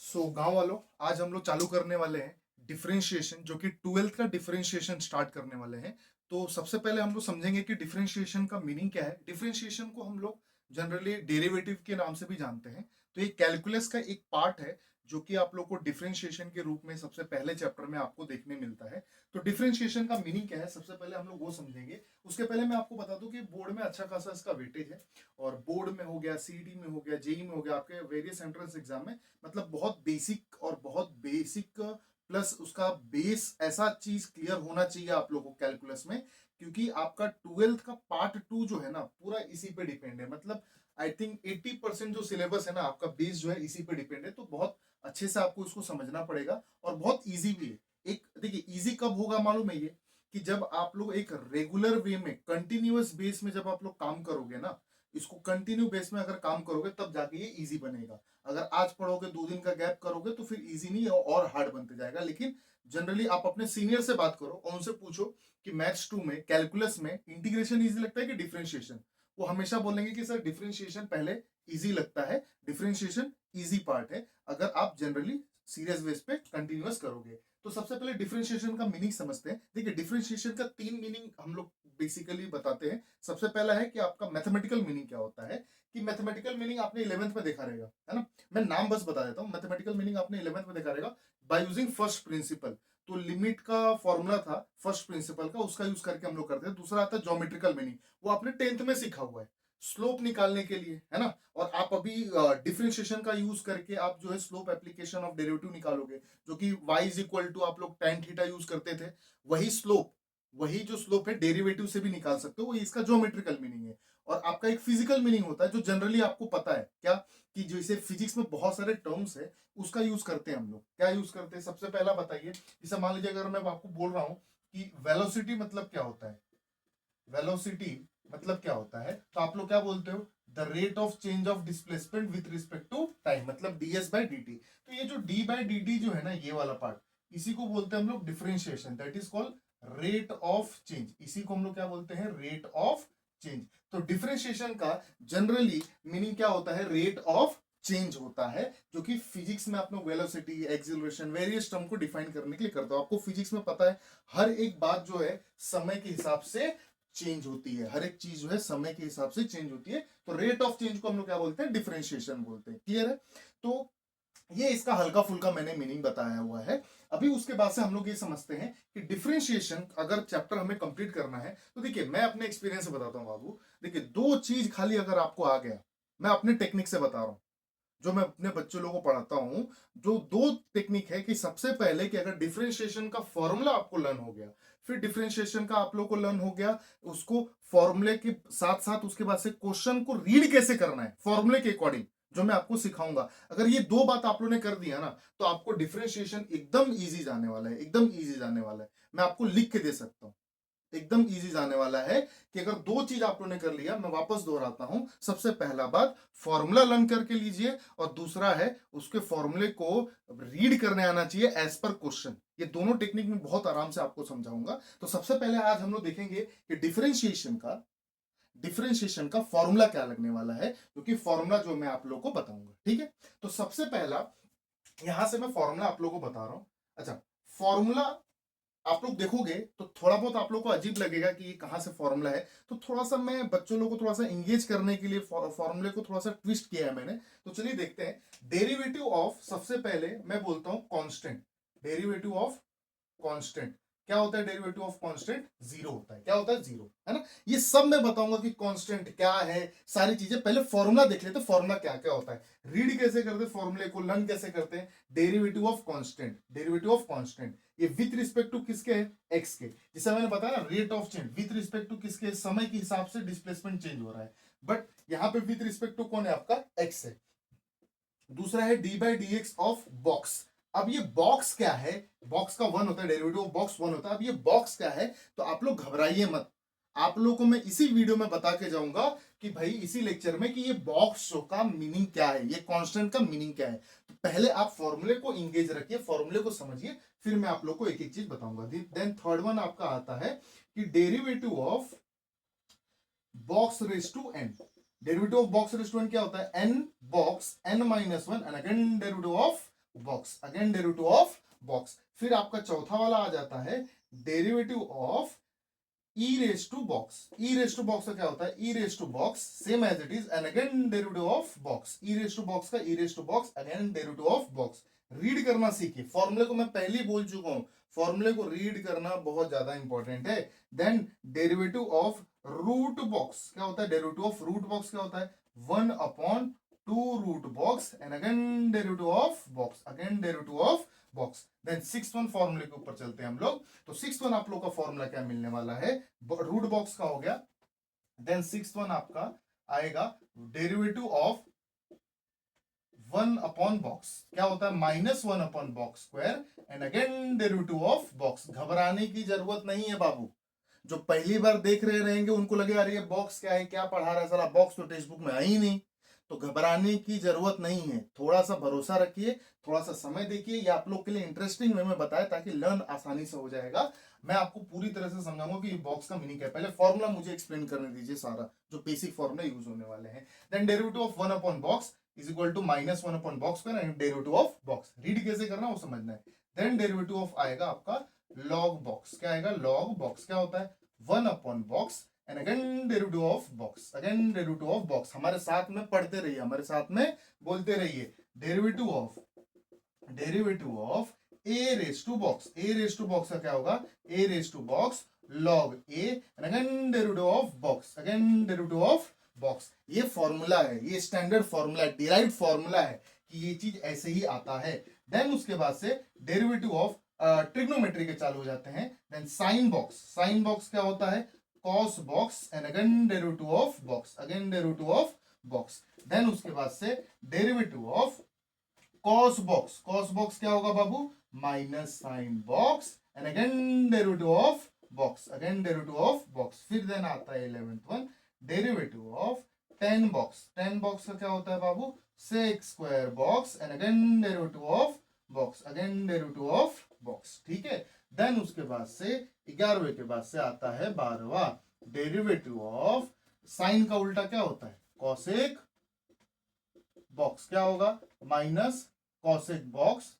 गांव वालों, आज हम लोग चालू करने वाले हैं डिफरेंशिएशन, जो कि ट्वेल्थ का डिफरेंशिएशन स्टार्ट करने वाले हैं। तो सबसे पहले हम लोग समझेंगे कि डिफरेंशिएशन का मीनिंग क्या है। डिफरेंशिएशन को हम लोग जनरली डेरिवेटिव के नाम से भी जानते हैं। तो ये कैलकुलस का एक पार्ट है जो कि आप लोग को डिफरेंशिएशन के रूप में सबसे पहले चैप्टर में आपको देखने मिलता है। तो डिफरेंशिएशन का मीनिंग क्या है, सबसे पहले हम लोग वो समझेंगे। उसके पहले मैं आपको बता दूं कि बोर्ड में अच्छा खासा इसका वेटेज है, और बोर्ड में हो गया, सीईटी में हो गया, जेई में हो गया, आपके वेरियस एंट्रेंस एग्जाम में, मतलब बहुत बेसिक और बहुत बेसिक प्लस उसका बेस ऐसा चीज क्लियर होना चाहिए आप लोगों को कैलकुलस में। क्योंकि आपका ट्वेल्थ का पार्ट टू जो है ना, पूरा इसी पे डिपेंड है। मतलब आई थिंक 80% जो सिलेबस है ना, आपका बेस जो है इसी पे डिपेंड है। तो बहुत अच्छे से आपको इसको समझना पड़ेगा, और बहुत ईजी भी है। एक देखिए, ईजी कब होगा मालूम है ये, कि जब आप लोग एक रेगुलर वे में कंटिन्यूअस बेस में जब आप लोग काम करोगे ना, इसको कंटिन्यू बेस में अगर काम करोगे तब जाके ये इजी बनेगा। अगर आज पढ़ोगे, 2 दिन का गैप करोगे, तो फिर इजी नहीं और हार्ड बनते जाएगा। लेकिन जनरली आप अपने सीनियर से बात करो और उनसे पूछो कि मैथ्स 2 में, कैलकुलस में इंटीग्रेशन इजी लगता है कि डिफरेंशिएशन। वो हमेशा बोलेंगे कि सर डिफरेंशिएशन पहले इजी लगता है, डिफरेंशिएशन इजी पार्ट है अगर आप जनरली सीरियस बेस पे कंटिन्यूअस करोगे। तो सबसे पहले डिफरेंशिएशन का मीनिंग समझते हैं। देखिए, डिफरेंशिएशन का 3 मीनिंग हम लोग बेसिकली बताते हैं। सबसे पहला है कि आपका मैथमेटिकल मीनिंग क्या होता है। कि मैथमेटिकल मीनिंग आपने 11th में देखा रहेगा, है ना। मैं नाम बस बता देता हूँ। मैथमेटिकल मीनिंग आपने 11th में देखा रहेगा, बाय यूजिंग फर्स्ट प्रिंसिपल। तो लिमिट का फॉर्मूला था फर्स्ट प्रिंसिपल का, उसका यूज करके हम लोग करते हैं। दूसरा आता है ज्योमेट्रिकल मीनिंग, वो आपने 10th में सीखा हुआ है, स्लोप निकालने के लिए, है ना। और आप अभी डिफरेंशिएशन का यूज करके आप जो है स्लोप एप्लीकेशन ऑफ डेरिवेटिव निकालोगे, जो कि y इज इक्वल टू आप लोग tan थीटा यूज करते थे। वही स्लोप, वही जो स्लोप है डेरिवेटिव से भी निकाल सकते हो, वो इसका ज्योमेट्रिकल मीनिंग है। और आपका एक फिजिकल मीनिंग होता है जो जनरली आपको पता है क्या, कि जैसे फिजिक्स में बहुत सारे टर्म्स है, उसका यूज करते हैं हम लोग। क्या यूज करते हैं, सबसे पहला बताइए। जैसे मान लीजिए अगर मैं आपको बोल रहा हूं कि वेलोसिटी मतलब क्या होता है, वेलोसिटी मतलब क्या होता है, तो आप लोग क्या बोलते हो, the rate of change of displacement with respect to time, मतलब ds बाई dt। तो ये जो d बाई dt जो है ना, ये वाला पार्ट, इसी को बोलते हैं हम लोग differentiation, that is called rate of change. इसी को हम लोग क्या बोलते हैं, रेट ऑफ चेंज। तो डिफरेंशिएशन का जनरली मीनिंग क्या होता है, रेट ऑफ चेंज होता है, जो कि फिजिक्स में आप लोग वेलोसिटी, एक्सीलरेशन, वेरियस टर्म को डिफाइन करने के लिए करते हो। आपको फिजिक्स में पता है हर एक बात जो है समय के हिसाब से चेंज होती है, हर एक चीज जो है समय के हिसाब से चेंज होती है। तो रेट ऑफ चेंज को हम लोग क्या बोलते हैं, डिफरेंशिएशन बोलते हैं। क्लियर है। तो ये इसका हल्का फुल्का मैंने मीनिंग बताया हुआ है। अभी उसके बाद से हम लोग ये समझते हैं कि डिफरेंशिएशन अगर चैप्टर हमें कंप्लीट करना है, तो देखिए मैं अपने एक्सपीरियंस से बताता हूं बाबू। देखिए, 2 चीज खाली अगर आपको आ गया, मैं अपने टेक्निक से बता रहा हूं, जो मैं अपने बच्चों लोगों को पढ़ाता हूं, जो 2 टेक्निक है, कि सबसे पहले कि अगर डिफरेंशिएशन का फॉर्मूला आपको लर्न हो गया, फिर डिफरेंशिएशन का आप लोगों को लर्न हो गया, उसको फॉर्मूले के साथ साथ उसके बाद से क्वेश्चन को रीड कैसे करना है फॉर्मूले के अकॉर्डिंग, जो मैं आपको सिखाऊंगा। अगर ये 2 बात आप लोगों ने कर दिया ना, तो आपको डिफरेंशिएशन एकदम इजी जाने वाला है, एकदम इजी जाने वाला है। मैं आपको लिख के दे सकता हूं, एकदम इजी जाने वाला है। कि अगर 2 चीज आप लोगों ने कर लिया, मैं वापस दोहराता हूं। सबसे पहला बात, फॉर्मूला लर्न करके लीजिए, और दूसरा है उसके फॉर्मूले को रीड करने आना चाहिए एज पर क्वेश्चन। ये दोनों टेक्निक में बहुत आराम से आपको समझाऊंगा। तो सबसे पहले आज हम लोग देखेंगे कि डिफरेंशिएशन का फॉर्मूला क्या लगने वाला है, क्योंकि फॉर्मूला जो मैं आप लोगों को बताऊंगा, ठीक है। तो सबसे पहला, यहां से मैं फॉर्मूला आप लोगों को बता रहा हूं। अच्छा, फॉर्मूला आप लोग देखोगे तो थोड़ा बहुत आप लोग को अजीब लगेगा कि ये कहां से फॉर्मूला है। तो थोड़ा सा मैं बच्चों लोगों को थोड़ा सा इंगेज करने के लिए फॉर्मूले को थोड़ा सा ट्विस्ट किया है मैंने। तो चलिए देखते हैं। डेरिवेटिव ऑफ, सबसे पहले मैं बोलता हूं कांस्टेंट। डेरिवेटिव ऑफ कांस्टेंट क्या होता है, डेरिवेटिव ऑफ कांस्टेंट जीरो होता है। क्या होता है, जीरो, है ना। ये सब मैं बताऊंगा कि कांस्टेंट क्या है, सारी चीजें। पहले फॉर्मूला देख लेते, फॉर्मूला क्या क्या होता है, रीड कैसे करते, फॉर्मूले को लर्न कैसे करते हैं। Derivative of constant, derivative of constant, ये विथ रिस्पेक्ट टू किसके है, एक्स के। जैसे मैंने बताया ना, rate of change with respect to किसके, समय के हिसाब से डिस्प्लेसमेंट चेंज हो रहा है। बट यहाँ पे विथ रिस्पेक्ट टू कौन है, आपका एक्स है। दूसरा है D by D x of box. अब ये बॉक्स क्या है, बॉक्स का 1 होता है, डेरिवेटिव ऑफ बॉक्स 1 होता है। अब ये बॉक्स क्या है, तो आप लोग घबराइए मत। आप लोगों को मैं इसी वीडियो में बता के जाऊंगा कि भाई, इसी लेक्चर में, कि ये बॉक्स का मीनिंग क्या है, ये कांस्टेंट का मीनिंग क्या है। तो पहले आप फॉर्मूले को इंगेज रखिए, फॉर्मूले को समझिए, फिर मैं आप लोग को एक एक चीज बताऊंगा। देन थर्ड वन आपका आता है कि derivative of box raise to n. Derivative of box raise to n क्या होता है, n box n minus one, and again derivative of box, again derivative of box. फिर आपका चौथा वाला आ जाता है derivative of e raise to box. E raise to box का क्या होता है? E raise to box same as it is and again derivative of box. E raise to box का e raise to box again derivative of box. Read करना सीखिए, फॉर्मूले को मैं पहले ही बोल चुका हूं, फॉर्मूले को रीड करना बहुत ज्यादा इंपॉर्टेंट है। Then derivative of root box क्या होता है? डेरिवेटिव ऑफ रूट बॉक्स क्या होता है? 1/2 root box and again derivative of box, again derivative of box. Then six one फॉर्मूले के ऊपर चलते हैं हम लोग। तो सिक्स वन आप लोग का फॉर्मूला क्या मिलने वाला है? रूट बॉक्स का हो गया। देन सिक्स वन आपका आएगा डेरिवेटिव ऑफ 1/बॉक्स क्या होता है? -Minus one by box square and again derivative of box. घबराने की जरूरत नहीं है बाबू, जो पहली बार देख रहे रहेंगे उनको लगेगा अरे ये बॉक्स क्या है, क्या पढ़ा रहा है साला, बॉक्स तो टेक्स्ट बुक में है ही नहीं। तो घबराने की जरूरत नहीं है, थोड़ा सा भरोसा रखिए, थोड़ा सा समय देखिए। ये आप लोग के लिए इंटरेस्टिंग वे में बताया ताकि लर्न आसानी से हो जाएगा। मैं आपको पूरी तरह से समझाऊंगा कि ये बॉक्स का मीनिंग क्या है। पहले फॉर्मूला मुझे एक्सप्लेन करने दीजिए सारा, जो बेसिक फॉर्मूला यूज होने वाले हैं। Then derivative of one by box is equal to -minus one by box square and derivative of box. Read कैसे करना है वो समझना है। देन डेरिवेटिव ऑफ आएगा आपका लॉग बॉक्स। क्या आएगा? लॉग बॉक्स क्या होता है? One by box and again derivative of box, again derivative of box. हमारे साथ में पढ़ते रहिए, हमारे साथ में बोलते रहिए। Derivative of a raise to box. A raise to box का क्या होगा? A raise to box log a and again derivative of box, again derivative of box. ये फॉर्मूला है, ये स्टैंडर्ड फॉर्मूला है, डिराइव्ड फॉर्मूला है कि ये चीज ऐसे ही आता है। देन उसके बाद से डेरिवेटिव ऑफ ट्रिग्नोमेट्री के चालू हो जाते हैं। Then sine box. Sine box क्या होता है? Cos box and again derivative of box, again derivative of box. Then उसके बाद से derivative of cos box. Cos box क्या होगा बाबू? Minus sine box and again derivative of box, again derivative of box. फिर देन आता है 11th one, derivative of tan box. Tan box का क्या होता है बाबू? Sec square box and again derivative of box, again derivative of box. ठीक है। देन उसके बाद से 11वें के बाद से आता है 12वां, डेरिवेटिव ऑफ साइन का उल्टा क्या होता है? Cosec box. क्या होगा? Minus cosec box,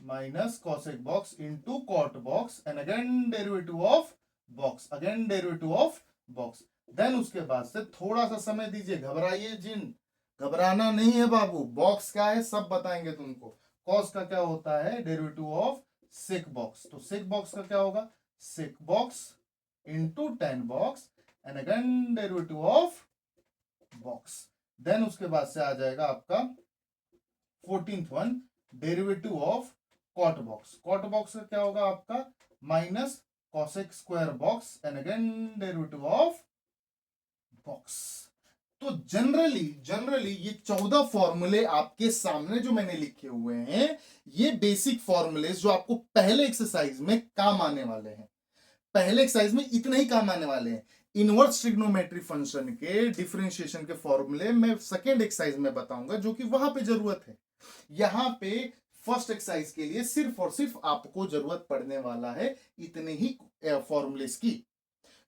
minus cosec box into cot box and again derivative of box, again derivative of box. Then उसके बाद से थोड़ा सा समय दीजिए, घबराइए जिन, घबराना नहीं है बाबू। बॉक्स क्या है सब बताएंगे तुमको। कॉस का क्या होता है? Derivative of sec box. तो सेक बॉक्स का क्या होगा? Sec box into tan box and again derivative of box. Then उसके बाद से आ जाएगा आपका 14th one, derivative of cot box. Cot box का क्या होगा आपका? Minus cosec square box and again derivative of box. तो जनरली ये 14 फॉर्मूले आपके सामने जो मैंने लिखे हुए हैं, ये बेसिक फॉर्मूले जो आपको पहले एक्सरसाइज में काम आने वाले हैं। पहले एक्सरसाइज में इतने ही काम आने वाले हैं। इनवर्स ट्रिग्नोमेट्री फंक्शन के डिफरेंशिएशन के फॉर्मूले मैं सेकेंड एक्सरसाइज में बताऊंगा, जो कि वहां पे जरूरत है। यहां पे फर्स्ट एक्सरसाइज के लिए सिर्फ और सिर्फ आपको जरूरत पड़ने वाला है इतने ही फॉर्मूलेस की।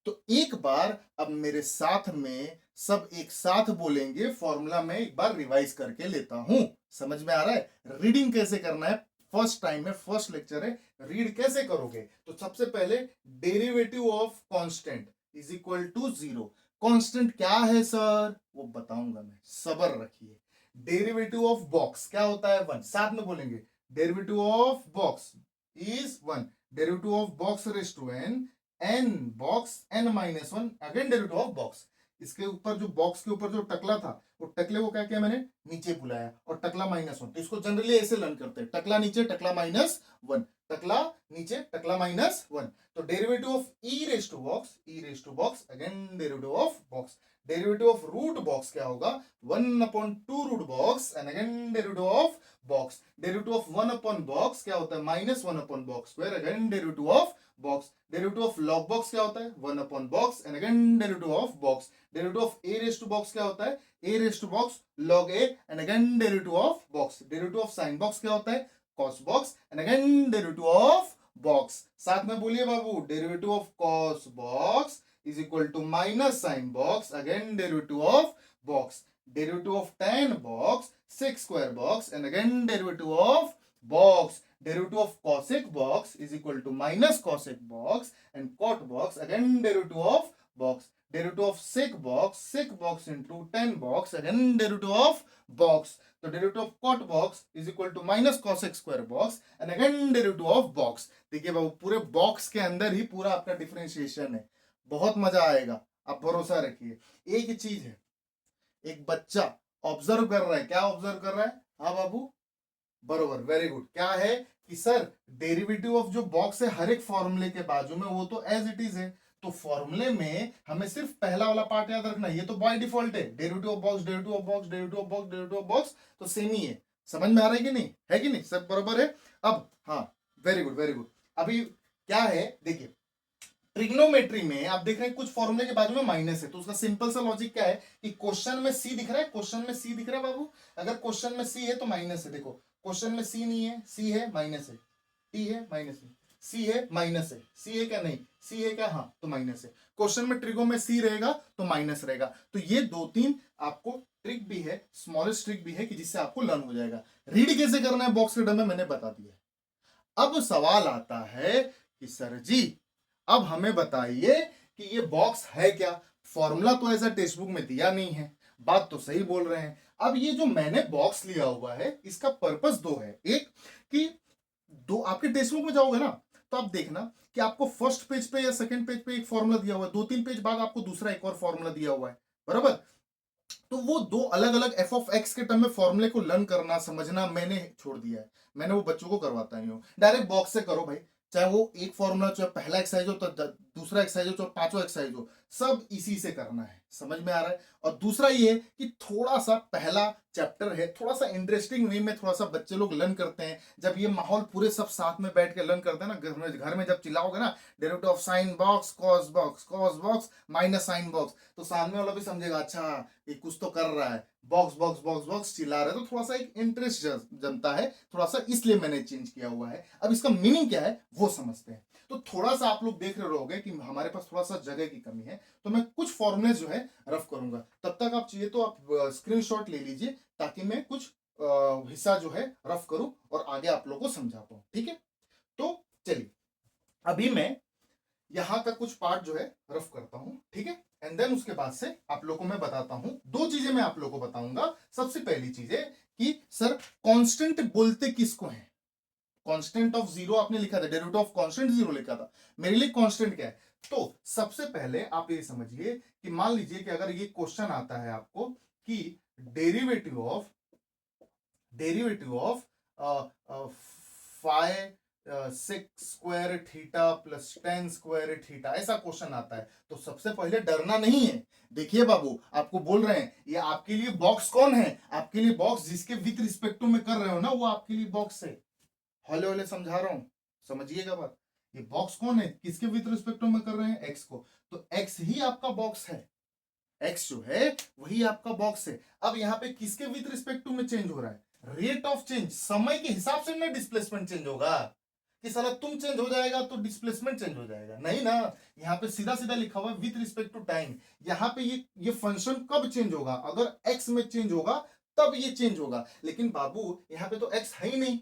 तो एक बार अब मेरे साथ में सब एक साथ बोलेंगे, फॉर्मूला में एक बार रिवाइज करके लेता हूं। समझ में आ रहा है? रीडिंग कैसे करना है, फर्स्ट टाइम है, फर्स्ट लेक्चर है, रीड कैसे करोगे? तो सबसे पहले derivative of constant is equal to 0। Constant क्या है सर? वो बताऊंगा मैं, सब्र रखिए। डेरिवेटिव ऑफ बॉक्स क्या होता है? 1। साथ में बोलेंगे, derivative of box is 1, derivative of box raise to n, n box n minus 1, again derivative of box. इसके ऊपर जो बॉक्स के ऊपर जो टकला था, वो टकले को क्या किया मैंने? नीचे बुलाया, और टकला -1। तो इसको जनरली ऐसे लर्न करते हैं, टकला नीचे टकला -1, टकला नीचे टकला -1। तो derivative of e raise to box, e raise to box, again derivative of box. Derivative of root box क्या होगा? 1/2 root box and again derivative of box. Derivative of one by box क्या होता है? -Minus one by box square, again derivative of box. Derivative of log box क्या होता है? One by box and again derivative of box. Derivative of a raise to box क्या होता है? A raise to box log a and again derivative of box. Derivative of sine box क्या होता है? Cos box and again derivative of box. साथ में बोलिए बाबू, derivative of cos box is equal to minus sine box, again derivative of box. derivative of tan box sec square box, and again derivative of box. Derivative of cosec box is equal to minus cosec box, and cot box again derivative of box. Derivative of sec box into tan box, again derivative of box. तो derivative of cot box is equal to minus cosec square box and again derivative of box. देखिए बाबू पूरे box के अंदर ही पूरा आपका differentiation है. बहुत मजा आएगा, आप भरोसा रखिए. एक ही चीज है, एक बच्चा ऑब्जर्व कर रहा है. क्या ऑब्जर्व कर रहा है? हाँ बाबू, बरोबर, वेरी गुड. क्या है कि सर डेरिवेटिव ऑफ जो बॉक्स है हर एक फॉर्मूले के बाजू में वो तो एज इट इज है. तो फॉर्मूले में हमें सिर्फ पहला वाला पार्ट याद रखना है. ये तो बाय डिफॉल्ट है, derivative of box, derivative of box, derivative of box, derivative of box, तो सेम ही है. समझ में आ रहा है कि नहीं? है कि नहीं? सब बरोबर है. अब हाँ, वेरी गुड वेरी गुड. अभी क्या है देखिए, ट्रिग्नोमेट्री में आप देख रहे हैं कुछ फॉर्मूले के बाजू में माइनस है, तो उसका सिंपल सा लॉजिक क्या है कि क्वेश्चन में सी दिख रहा है, क्वेश्चन में सी दिख रहा है बाबू. अगर क्वेश्चन में सी है तो माइनस है. देखो क्वेश्चन में सी नहीं है, सी है माइनस है, टी है माइनस है, सी है माइनस है, सी है क्या? नहीं, सी है क्या? हाँ, तो माइनस है. क्वेश्चन में ट्रिगो में सी रहेगा तो माइनस रहेगा. तो ये दो तीन आपको ट्रिक भी है, स्मॉलेस्ट ट्रिक भी है कि जिससे आपको लर्न हो जाएगा. रीड कैसे करना है बॉक्स के डर में मैंने बता दिया. अब सवाल आता है कि सर जी अब हमें बताइए कि ये बॉक्स है क्या. फॉर्मूला तो ऐसा टेक्स्ट बुक में दिया नहीं है. बात तो सही बोल रहे हैं. अब ये जो मैंने बॉक्स लिया हुआ है इसका पर्पस दो है. एक कि दो आपके टेक्स्ट बुक में जाओगे ना तो आप देखना कि आपको फर्स्ट पेज पे या सेकंड पेज पे एक फॉर्मूला दिया हुआ है, दो तीन पेज बाद आपको दूसरा एक और फॉर्मूला दिया हुआ है, बराबर. तो वो दो अलग अलग एफ ऑफ एक्स के टर्म में फॉर्मूले को लर्न करना समझना मैंने छोड़ दिया है. मैंने वो बच्चों को करवाता नहीं हूँ. डायरेक्ट बॉक्स से करो भाई. चाहे वो एक फॉर्मूला, चाहे पहला एक्सरसाइज हो, तो दूसरा एक्सरसाइज हो, चाहे पांचों एक्सरसाइज हो, सब इसी से करना है. समझ में आ रहा है? और दूसरा ये कि थोड़ा सा पहला चैप्टर है, थोड़ा सा इंटरेस्टिंग वे में थोड़ा सा बच्चे लोग लर्न करते हैं. जब ये माहौल पूरे सब साथ में बैठ के लर्न करते हैं ना, घर में जब चिल्लाओगे ना derivative of sine box, cos box minus sine box, तो सामने वाला भी समझेगा अच्छा ये कुछ तो कर रहा है. बॉक्स बॉक्स बॉक्स बॉक्स चिल्ला रहे, तो थोड़ा सा एक इंटरेस्ट जमता है थोड़ा सा, इसलिए मैंने चेंज किया हुआ है. अब इसका मीनिंग क्या है वो समझते हैं. तो थोड़ा सा आप लोग देख रहे होगे कि हमारे पास थोड़ा सा जगह की कमी है, तो मैं कुछ फॉर्मूले जो है रफ करूंगा. तब तक आप चाहिए तो आप स्क्रीनशॉट ले लीजिए ताकि मैं कुछ हिस्सा जो है रफ करूं और आगे आप लोगों को समझा पाऊं. ठीक है, तो चलिए अभी मैं यहां का कुछ पार्ट जो है रफ करता हूं. ठीक है, एंड देन उसके बाद से आप लोगों को मैं बताता हूं. दो चीजें मैं आप लोगों को बताऊंगा. सबसे पहली चीज है कि सर कांस्टेंट बोलते किसको है. कांस्टेंट ऑफ जीरो आपने लिखा था, डेरिवेटिव ऑफ कांस्टेंट जीरो लिखा था. मेरे लिए कांस्टेंट क्या है? तो सबसे पहले आप ये समझिए कि मान लीजिए कि अगर ये क्वेश्चन आता है आपको कि derivative of five six square theta plus ten square theta, ऐसा क्वेश्चन आता है, तो सबसे पहले डरना नहीं है. देखिए बाबू आपको बोल रहे हैं ये आपके लिए बॉक्स कौन है? आपके लिए बॉक्स जिसके विथ रिस्पेक्ट टू में कर रहे हो ना, वो आपके लिए बॉक्स है. हौले हौले समझा रहा हूं, समझिएगा बात. ये बॉक्स कौन है? किसके विथ रिस्पेक्ट टू में कर रहे हैं? एक्स को. तो एक्स ही आपका बॉक्स है. एक्स जो है वही आपका बॉक्स है. अब यहाँ पे किसके विथ रिस्पेक्ट टू में चेंज हो रहा है? रेट ऑफ चेंज, समय के हिसाब से ना डिस्प्लेसमेंट चेंज होगा कि साला तुम चेंज हो जाएगा तो डिस्प्लेसमेंट चेंज हो जाएगा, नहीं ना. यहाँ पे सीधा सीधा लिखा हुआ है विथ रिस्पेक्ट टू टाइम. यहाँ पे ये फंक्शन कब चेंज होगा? अगर एक्स में चेंज होगा तब ये चेंज होगा. लेकिन बाबू यहाँ पे तो एक्स है ही नहीं.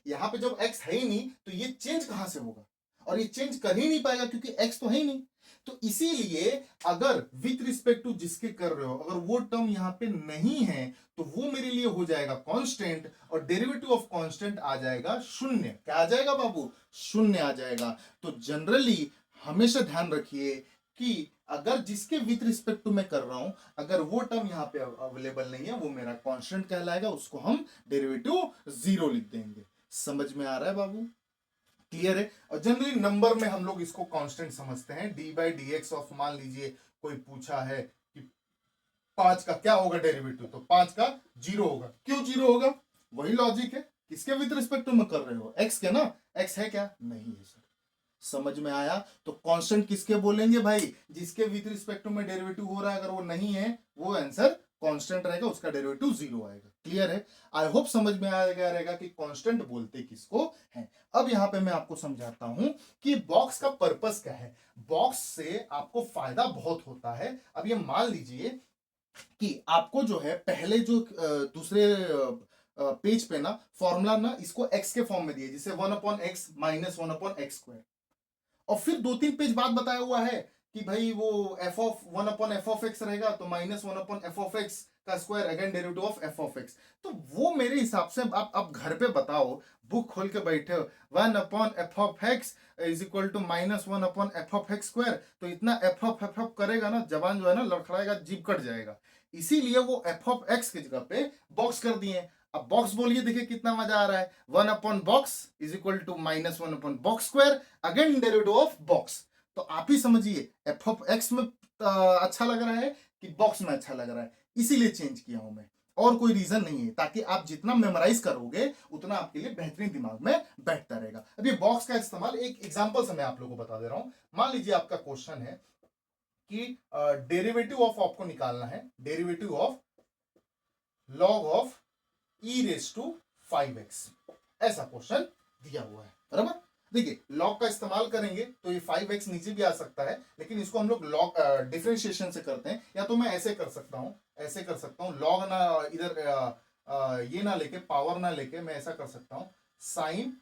यहाँ पे जब एक्स है ही नहीं तो ये चेंज कहां से होगा? और ये चेंज कर ही नहीं पाएगा क्योंकि एक्स तो है ही नहीं. तो इसीलिए अगर विथ रिस्पेक्ट टू जिसके कर रहे हो अगर वो टर्म यहां पे नहीं है तो वो मेरे लिए हो जाएगा कांस्टेंट, और डेरिवेटिव ऑफ कांस्टेंट आ जाएगा शून्य. क्या आ जाएगा बाबू? शून्य आ जाएगा. तो जनरली हमेशा ध्यान रखिए कि अगर जिसके विथ रिस्पेक्ट टू मैं कर रहा हूं अगर वो टर्म यहां पे अवेलेबल नहीं है वो मेरा कांस्टेंट कहलाएगा, उसको हम डेरिवेटिव जीरो लिख देंगे. समझ में आ रहा है बाबू? क्लियर है? और जनरली नंबर में हम लोग इसको कांस्टेंट समझते हैं. D by D x of, मान लीजिए कोई पूछा है कि 5 का क्या होगा डेरिवेटिव, तो 5 का जीरो होगा. क्यों जीरो होगा? वही लॉजिक है. किसके विद रिस्पेक्ट में कर रहे हो? एक्स के ना. एक्स है क्या? नहीं है सर. समझ में आया? तो कांस्टेंट किसके बोलेंगे भाई? जिसके विद रिस्पेक्ट में डेरिवेटिव हो रहा है. अगर वो नहीं है वो आंसर कांस्टेंट रहेगा, उसका डेरिवेटिव जीरो आएगा. क्लियर है? आई होप समझ में आ गया रहेगा कि कांस्टेंट बोलते किसको है. अब यहां पे मैं आपको समझाता हूं कि बॉक्स का पर्पस क्या है. बॉक्स से आपको फायदा बहुत होता है. अब ये मान लीजिए कि आपको जो है पहले जो दूसरे पेज पे ना फॉर्मूला ना इसको एक्स के फॉर्म में दिए, जिसे 1/x माइनस 1/x स्क्वायर, और फिर 2-3 पेज बाद बताया हुआ है कि भाई वो एफ ऑफ 1/f(x) रहेगा तो माइनस 1/f(x) का square, again derivative of f(x). तो वो मेरे हिसाब से आप घर पे बताओ, बुक खोल के बैठे हो, 1/f(x) is equal to minus 1/f(x) square, तो इतना एफ करेगा ना, जबान जो है ना लड़खड़ाएगा, जीभ कट जाएगा। इसीलिए वो f(x) की जगह पे बॉक्स कर दिए। अब बॉक्स बोलिए, देखिए कितना मजा आ रहा है, 1/box is equal to minus 1/box square, again derivative of box. तो आप ही समझिए f(x) में अच्छा लग रहा है कि बॉक्स में अच्छा लग रहा है, इसीलिए चेंज किया हूं मैं, और कोई रीजन नहीं है। ताकि आप जितना मेमोराइज करोगे उतना आपके लिए बेहतरीन दिमाग में बैठता रहेगा। अब ये बॉक्स का इस्तेमाल एक एग्जांपल से मैं आप लोगों को बता दे रहा हूं। मान लीजिए आपका क्वेश्चन है कि डेरिवेटिव ऑफ आपको निकालना है, derivative of log of e⁵ ऐसा क्वेश्चन दिया हुआ है, बराबर। देखिए लॉग का इस्तेमाल करेंगे तो ये 5x नीचे भी आ सकता है, लेकिन इसको हम लोग लॉग डिफरेंशिएशन से करते हैं। या तो मैं ऐसे कर सकता हूं, ऐसे कर सकता हूं, लॉग ना इधर ये ना लेके, पावर ना लेके, मैं ऐसा कर सकता हूं साइन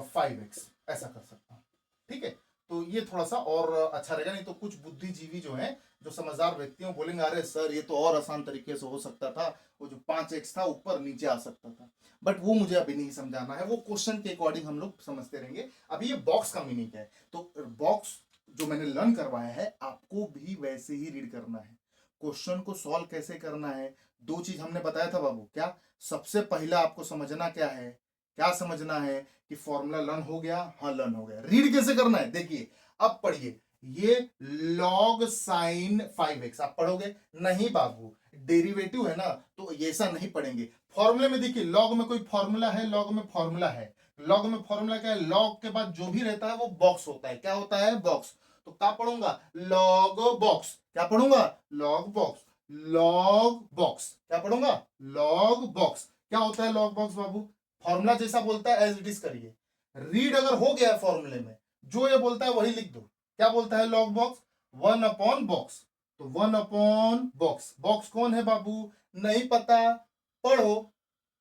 5x, ऐसा कर सकता हूं, ठीक है। तो ये थोड़ा सा और अच्छा रहेगा। नहीं तो कुछ बुद्धिजीवी जो है, जो समझदार व्यक्ति हैं, बोलेंगे अरे सर ये तो और आसान तरीके से हो सकता था, वो जो 5x था ऊपर नीचे आ सकता था। बट वो मुझे अभी नहीं समझाना है, वो क्वेश्चन के अकॉर्डिंग हम लोग समझते रहेंगे। अभी ये बॉक्स का मीनिंग है, तो बॉक्स जो मैंने लर्न करवाया है आपको भी वैसे ही रीड करना है। क्वेश्चन को सॉल्व कैसे करना है, दो चीज हमने बताया था बाबू। क्या? सबसे पहला आपको समझना क्या है, क्या समझना है कि फॉर्मूला लर्न हो गया, हाँ लर्न हो गया। रीड कैसे करना है देखिए, अब पढ़िए, ये लॉग साइन 5x आप पढ़ोगे नहीं बाबू, डेरिवेटिव है ना, तो ऐसा नहीं पढ़ेंगे। फॉर्मूले में देखिए, लॉग में कोई फॉर्मूला है, लॉग में फॉर्मूला है, लॉग में फॉर्मूला क्या है, लॉग के बाद जो भी रहता है वो बॉक्स होता है। क्या होता है? बॉक्स। तो क्या पढ़ूंगा? Log box. क्या पढ़ूंगा? Log box. लॉग बॉक्स क्या पढ़ूंगा? Log box. क्या होता है लॉग बॉक्स बाबू? फॉर्मूला जैसा बोलता है एज इट इज करिए। रीड अगर हो गया है फॉर्मूले में, जो ये बोलता है वही लिख दो। क्या बोलता है लॉग बॉक्स? 1/बॉक्स। तो 1/बॉक्स। बॉक्स कौन है बाबू? नहीं पता, पढ़ो,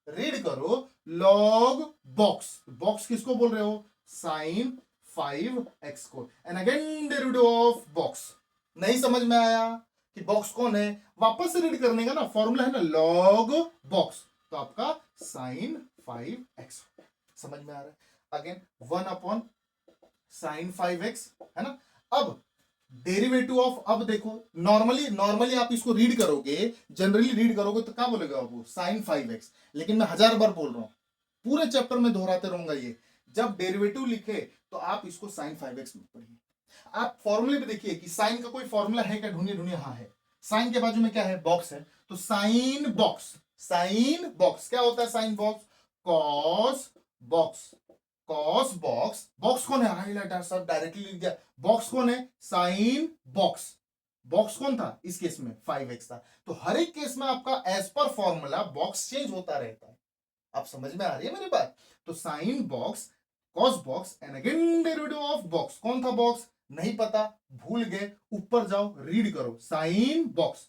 रीड करो, लॉग बॉक्स। बॉक्स किसको बोल रहे हो? साइन 5x को। And again derivative of box. नहीं समझ में आया कि बॉक्स कौन है? वापस से रीड करने का ना, फॉर्मूला है ना लॉग बॉक्स, तो आपका साइन 5x। समझ में आ रहा है? अगेन 1/sin 5x है ना। अब डेरिवेटिव ऑफ, अब देखो नॉर्मली आप इसको रीड करोगे, जनरली रीड करोगे तो क्या बोलेगा आपको? Sign 5x। लेकिन मैं 1000 बार बोल रहा हूं, पूरे चैप्टर में दोहराते रहूंगा ये, जब डेरिवेटिव लिखे तो आप इसको साइन 5x में पढ़िए। आप फॉर्मूले पे देखिए कि साइन का कोई फॉर्मूला है क्या, ढूंढिए ढूंढिए, हाँ है। साइन के बाजू में क्या है? बॉक्स है, तो साइन बॉक्स। साइन बॉक्स क्या होता है? Sine box cos box. Cos box. Box कौन है? हाईलाइटर सब डायरेक्टली लिख दिया। बॉक्स कौन है? Sine box. बॉक्स कौन था इस केस में? 5x था। तो हर एक केस में आपका as per formula box change होता रहता है। आप समझ में आ रही है मेरी बात? तो sine box, cos box, and again derivative of box. कौन था बॉक्स? नहीं पता, भूल गए, ऊपर जाओ रीड करो, sine box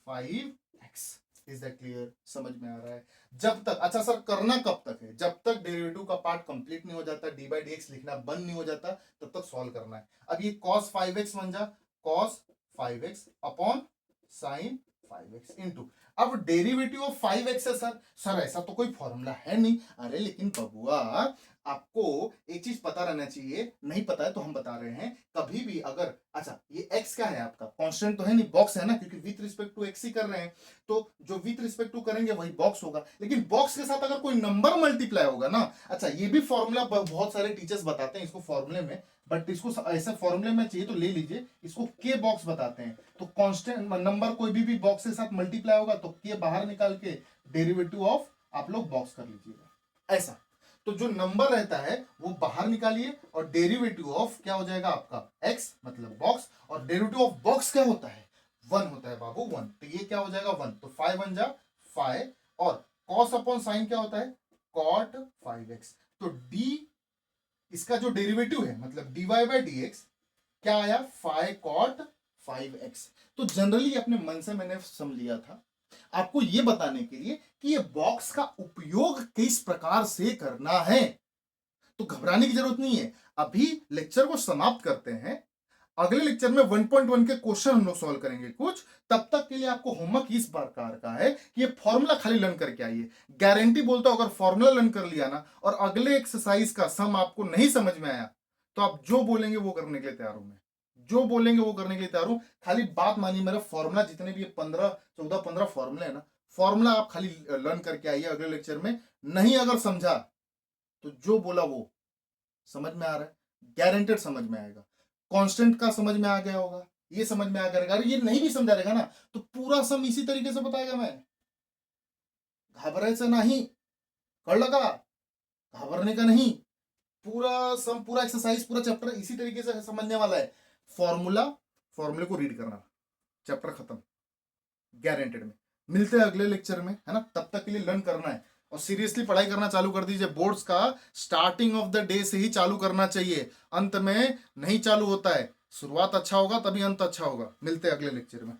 5x। Is that clear? समझ में आ रहा है? जब तक, अच्छा सर करना कब तक है? जब तक डेरिवेटिव का पार्ट कंप्लीट नहीं हो जाता, dy/dx लिखना बंद नहीं हो जाता, तब तक सॉल्व करना है। अब ये cos 5x बन जा, cos 5x upon sine 5x into, अब डेरिवेटिव ऑफ 5x है सर। सर ऐसा तो कोई फॉर्मूला है नहीं। अरे लेकिन बबुआ, आपको एक चीज पता रहना चाहिए, नहीं पता है तो हम बता रहे हैं। कभी भी अगर, अच्छा ये x क्या है आपका? कांस्टेंट तो है नहीं, बॉक्स है ना, क्योंकि विथ रिस्पेक्ट टू x ही कर रहे हैं, तो जो विथ रिस्पेक्ट टू करेंगे वही बॉक्स होगा। लेकिन बॉक्स के साथ अगर कोई नंबर मल्टीप्लाई होगा ना, अच्छा ये भी फॉर्मूला बहुत सारे टीचर्स बताते हैं इसको फॉर्मूले में, बट इसको ऐसे फॉर्मूले में चाहिए तो ले लीजिए, इसको के बॉक्स बताते हैं। तो कांस्टेंट नंबर कोई भी बॉक्स के साथ मल्टीप्लाई होगा तो के बाहर निकाल के डेरिवेटिव ऑफ आप लोग बॉक्स कर लीजिएगा, ऐसा। तो जो नंबर रहता है वो बाहर निकालिए, और डेरिवेटिव ऑफ क्या हो जाएगा आपका? x मतलब बॉक्स, और डेरिवेटिव ऑफ बॉक्स क्या होता है? 1 होता है बाबू, 1। तो ये क्या हो जाएगा? 1। तो 5 बन जा 5, और cos अपॉन साइन क्या होता है? cot 5x। तो d इसका जो डेरिवेटिव है, मतलब dy/dx क्या आया? 5 cot 5x। तो जनरली अपने मन से मैंने समझ लिया था आपको ये बताने के लिए कि ये बॉक्स का उपयोग किस प्रकार से करना है। तो घबराने की जरूरत नहीं है, अभी लेक्चर को समाप्त करते हैं, अगले लेक्चर में 1.1 के क्वेश्चन हम लोग सॉल्व करेंगे कुछ। तब तक के लिए आपको होमवर्क इस प्रकार का है कि ये फॉर्मूला खाली लर्न करके आइए। गारंटी बोलता हूं अगर फॉर्मूला लर्न कर लिया ना और अगले एक्सरसाइज का सम आपको नहीं समझ में आया तो आप जो बोलेंगे वो करने के लिए तैयार हूं मैं, जो बोलेंगे वो करने के लिए तैयार हूं। खाली बात मानिए, मेरा फॉर्मूला जितने भी 15 14 15 फॉर्मूले है ना, फॉर्मूला आप खाली लर्न करके आइए अगले लेक्चर में। नहीं अगर समझा तो जो बोला वो समझ में आ रहा है, गारंटेड समझ में आएगा। कांस्टेंट का समझ में आ गया होगा, ये समझ में आ गया। अगर ये नहीं भी समझा रहेगा ना तो पूरा सम इसी तरीके से बताएगा मैं, घबराए नहीं, कर लगा, घबरने का नहीं। पूरा सम, पूरा एक्सरसाइज, पूरा चैप्टर इसी तरीके से समझने वाला है। फॉर्मूला, फॉर्मूले को रीड करना, चैप्टर खत्म, गारंटेड में। मिलते हैं अगले लेक्चर में, है ना। तब तक के लिए लर्न करना है और सीरियसली पढ़ाई करना चालू कर दीजिए। बोर्ड्स का स्टार्टिंग ऑफ द डे से ही चालू करना चाहिए, अंत में नहीं चालू होता है। शुरुआत अच्छा होगा तभी अंत अच्छा होगा। मिलते हैं अगले लेक्चर में।